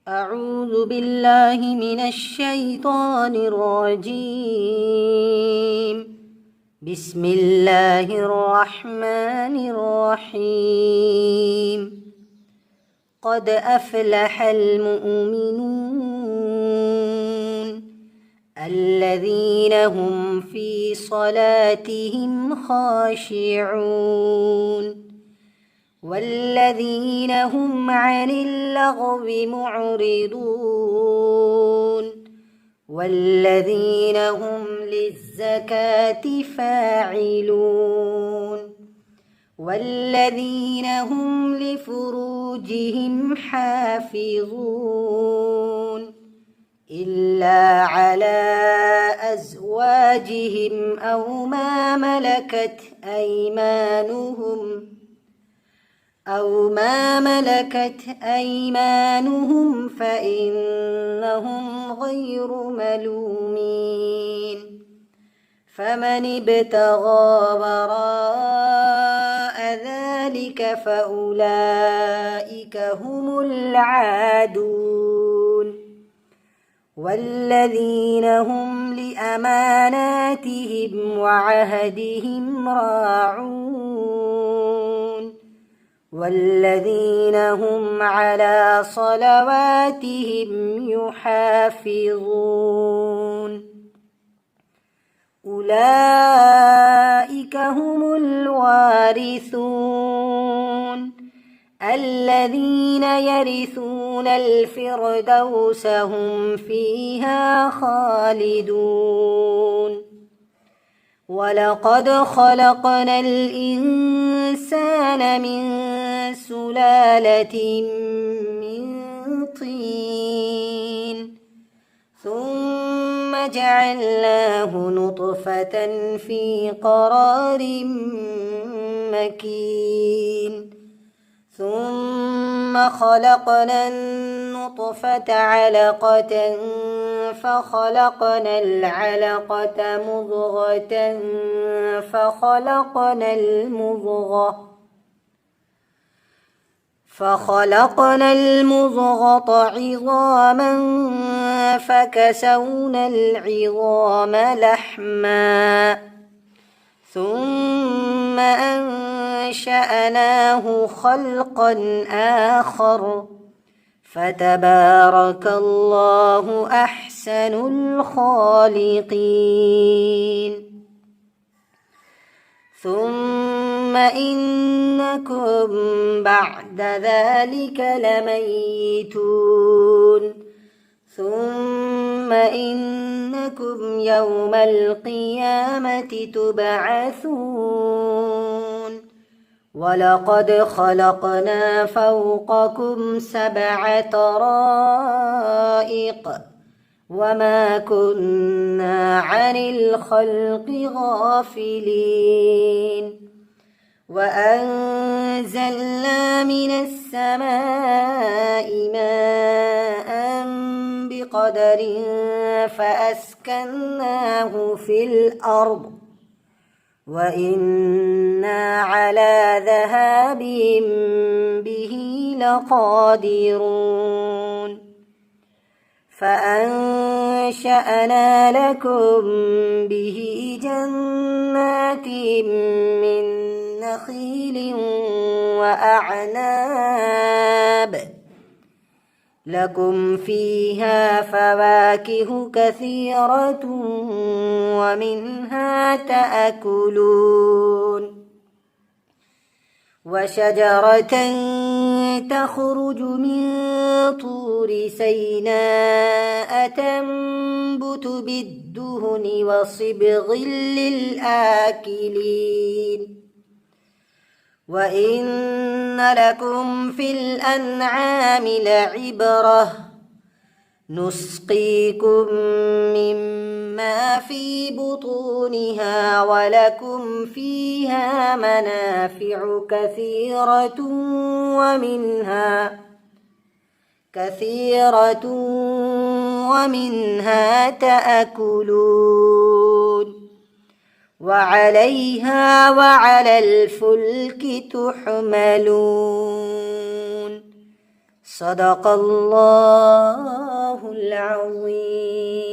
أعوذ بالله من الشيطان الرجيم. بسم الله الرحمن الرحيم. قد أفلح المؤمنون الذين هم في صلاتهم خاشعون والذين هم عن اللغو معرضون والذين هم للزكاة فاعلون والذين هم لفروجهم حافظون إلا على أزواجهم أو ما ملكت أيمانهم فإنهم غير ملومين. فمن ابتغى وراء ذلك فأولئك هم العادون والذين هم لأماناتهم وعهدهم راعون والذين هم على صلواتهم يحافظون. أولئك هم الوارثون الذين يرثون الفردوس هم فيها خالدون. ولقد خلقنا الإنسان من سلالة من طين ثم جعلناه نطفة في قرار مكين ثم خلقنا النطفة علقة فخلقنا العلقة مضغة فخلقنا المضغة عظاما فكسونا العظام لحما ثم أنشأناه خلقا آخر فتبارك الله أحسن الخالقين. ثم إنكم بعد ذلك لميتون ثم إنكم يوم القيامة تبعثون. ولقد خلقنا فوقكم 7 طرائق وما كنا عن الخلق غافلين. وأنزلنا من السماء ماء بقدر فأسكناه في الأرض وإنا على ذهاب به لقادرون. فأنشأنا لكم به جنات من نخيل وأعناب لكم فيها فواكه كثيرة ومنها تأكلون. وشجرة تخرج من طور سيناء تنبت بالدهن وصبغ للآكلين. وإن لكم في الأنعام لعبرة نسقيكم مما في بطونها ولكم فيها منافع كثيرة ومنها تأكلون وعليها وعلى الفلك تحملون. صدق الله العظيم.